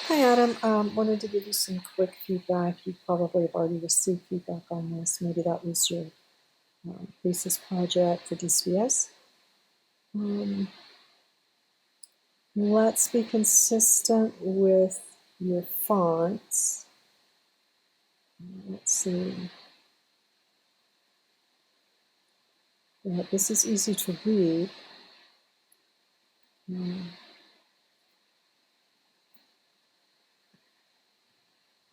Hi, Adam. Wanted to give you some quick feedback. You probably have already received feedback on this. Maybe that was your thesis project for DCS. Let's be consistent with your fonts. Let's see. Yeah, this is easy to read.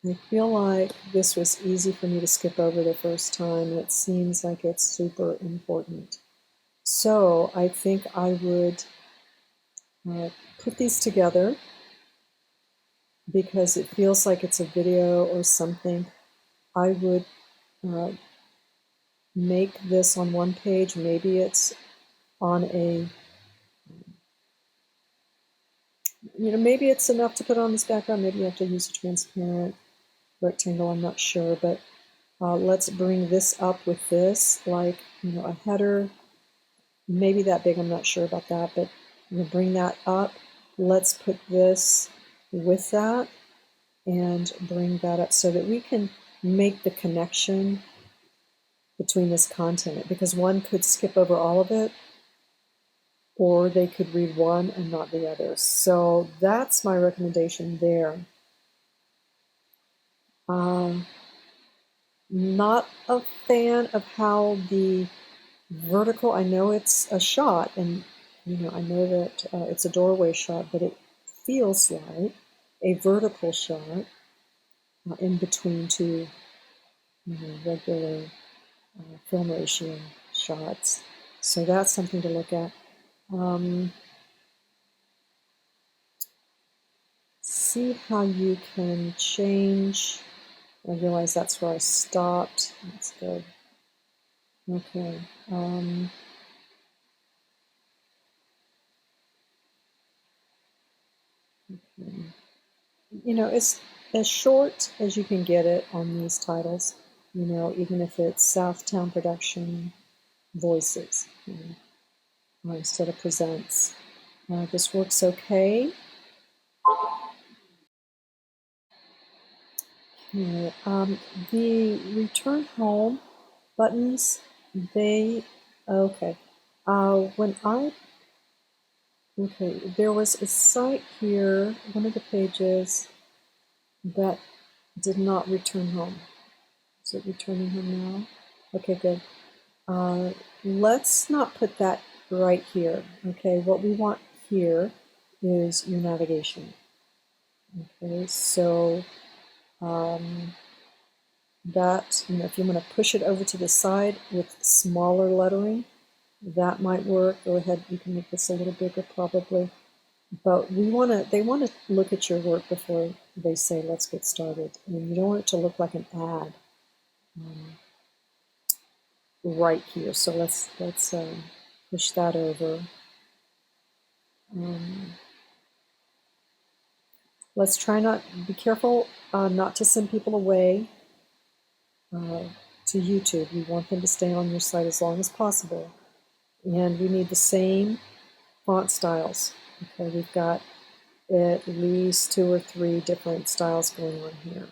I feel like this was easy for me to skip over the first time, and it seems like it's super important. So I think I would put these together because it feels like it's a video or something. I would make this on one page. Maybe it's on a, maybe it's enough to put on this background. Maybe you have to use a transparent rectangle. I'm not sure, but let's bring this up with this, like, a header, maybe that big. I'm not sure about that, but bring that up. Let's put this with that and bring that up so that we can make the connection between this content, because one could skip over all of it, or they could read one and not the other. So that's my recommendation there. Not a fan of how the vertical, I know it's a shot, and I know that it's a doorway shot, but it feels like a vertical shot in between two regular film ratio shots. So that's something to look at. See how you can change. I realize that's where I stopped. That's good. Okay. It's as short as you can get it on these titles. Even if it's Southtown Production Voices instead of Presents. This works okay. Okay. The Return Home buttons, okay. There was a site here, one of the pages, that did not return home. Is it returning home now? Okay, good. Let's not put that right here. Okay, what we want here is your navigation. Okay, so that, if you want to push it over to the side with smaller lettering, that might work. Go ahead, you can make this a little bigger probably. But they want to look at your work before they say, let's get started. And you don't want it to look like an ad right here. So let's push that over. Let's try be careful not to send people away to YouTube. You want them to stay on your site as long as possible. And we need the same font styles. Okay, we've got at least 2 or 3 different styles going on here.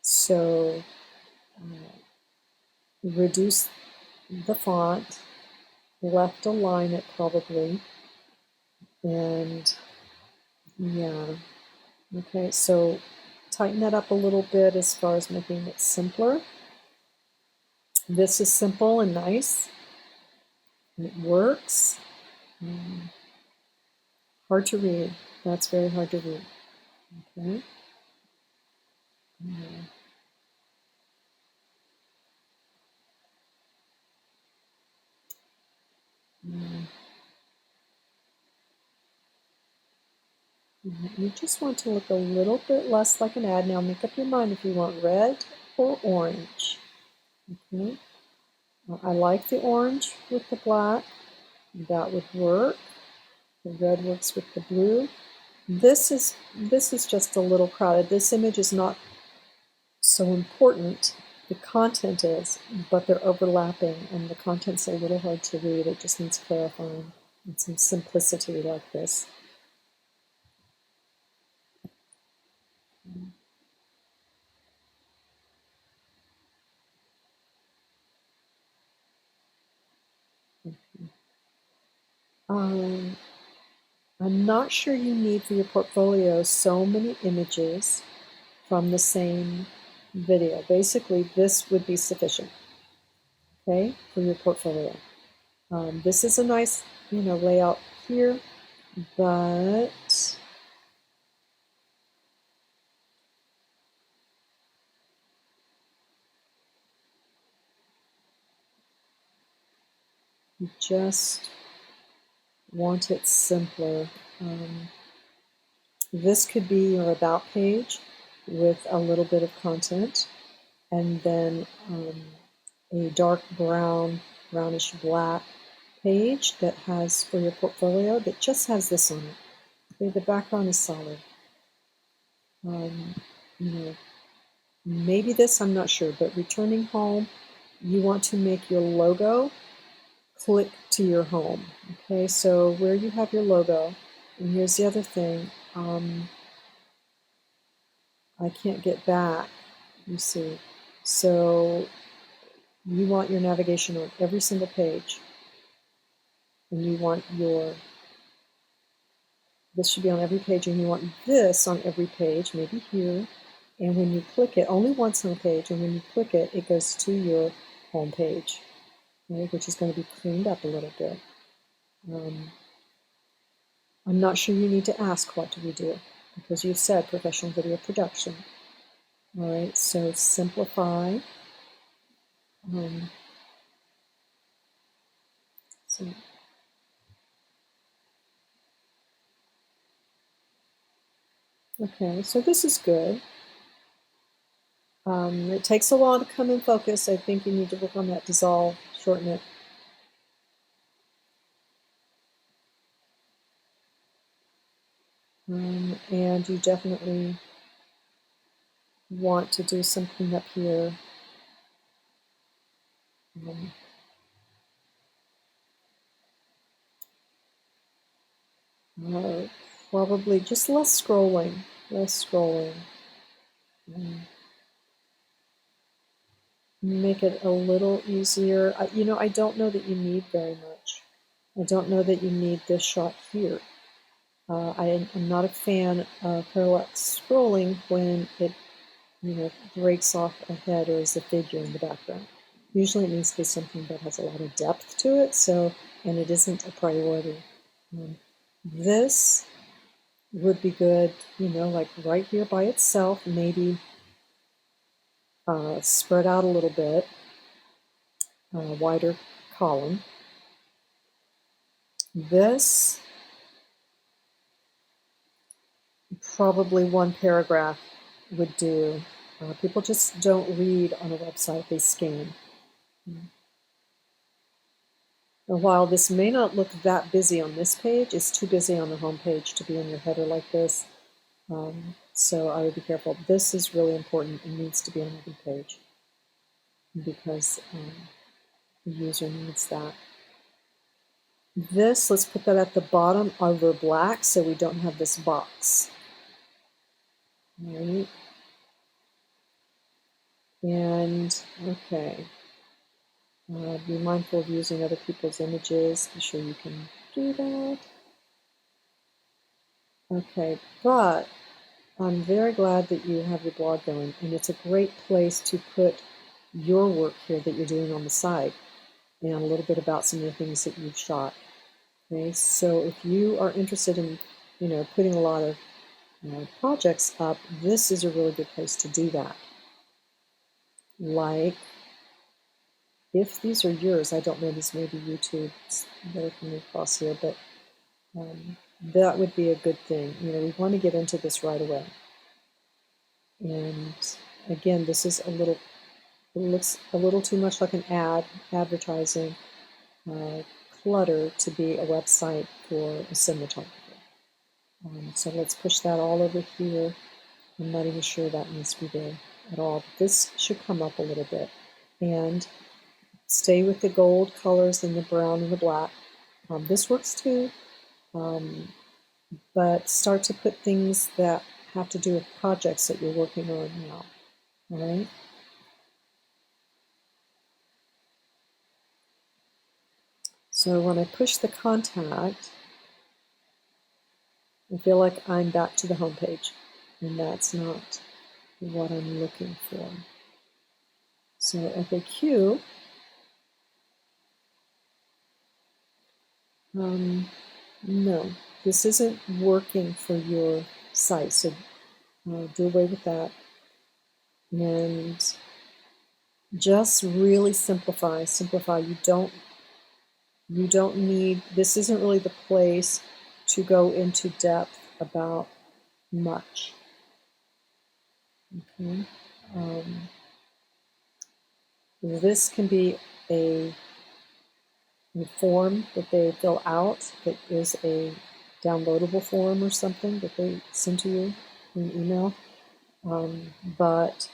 So reduce the font, left align it probably, and yeah, okay, so tighten that up a little bit as far as making it simpler. This is simple and nice. It works. Hard to read. That's very hard to read. Okay. You just want to look a little bit less like an ad. Now make up your mind if you want red or orange. Okay. I like the orange with the black. That would work. The red works with the blue. This is just a little crowded. This image is not so important. The content is, but they're overlapping, and the content's a little hard to read. It just needs clarifying and some simplicity like this. Um, I'm not sure you need for your portfolio so many images from the same video. Basically, this would be sufficient, okay, for your portfolio. This is a nice, layout here, but you just want it simpler. This could be your about page with a little bit of content, and then a dark brown, brownish black page that has for your portfolio that just has this on it. Okay, the background is solid. You know, maybe this, I'm not sure, but returning home, you want to make your logo click to your home. Okay, so where you have your logo, and here's the other thing, I can't get back, you see. So you want your navigation on every single page, and you want this should be on every page, and you want this on every page, maybe here, and when you click it, only once on a page, and when you click it, it goes to your home page, okay, which is going to be cleaned up a little bit. I'm not sure you need to ask what do we do, because you've said professional video production. All right, so simplify. So, okay, so this is good. It takes a while to come in focus. I think you need to work on that dissolve, shorten it. And you definitely want to do something up here. Probably just less scrolling, less scrolling. Make it a little easier. I don't know that you need very much. I don't know that you need this shot here. I'm not a fan of parallax scrolling when it, breaks off a head or is a figure in the background. Usually it needs to be something that has a lot of depth to it, and it isn't a priority. This would be good, like right here by itself, maybe spread out a little bit, wider column. This, probably one paragraph would do. People just don't read on a website, they scan. And while this may not look that busy on this page, it's too busy on the home page to be in your header like this. So I would be careful. This is really important and needs to be on every page because the user needs that. This, let's put that at the bottom over black so we don't have this box. All right. And, okay. Be mindful of using other people's images. Be sure you can do that. Okay, but I'm very glad that you have your blog going, and it's a great place to put your work here that you're doing on the side, and a little bit about some of the things that you've shot. Okay, so if you are interested in, putting a lot of projects up, this is a really good place to do that. Like, if these are yours, I don't know, these may be YouTube that are coming across here, but that would be a good thing. We want to get into this right away. And again, this is it looks a little too much like an advertising clutter to be a website for a cinematographer. So let's push that all over here. I'm not even sure that needs to be there at all. This should come up a little bit. And stay with the gold colors and the brown and the black. This works too, but start to put things that have to do with projects that you're working on now. All right? So when I push the contact, I feel like I'm back to the home page, and that's not what I'm looking for. So FAQ, no, this isn't working for your site, so do away with that. And just really simplify. You don't need, this isn't really the place to go into depth about much. Okay. This can be a form that they fill out that is a downloadable form or something that they send to you in email. But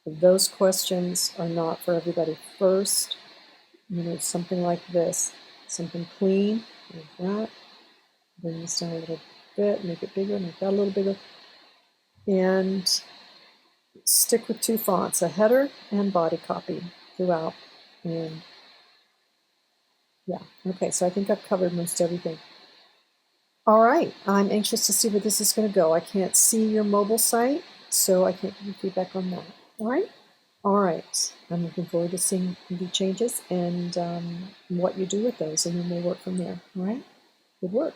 those questions are not for everybody. First, something like this, something clean, like that. Bring this down a little bit, make it bigger, make that a little bigger. And stick with 2 fonts, a header and body copy throughout. And yeah, okay, so I think I've covered most everything. All right, I'm anxious to see where this is going to go. I can't see your mobile site, so I can't give you feedback on that. All right? All right, I'm looking forward to seeing the changes and what you do with those, and then we'll work from there. All right? Good work.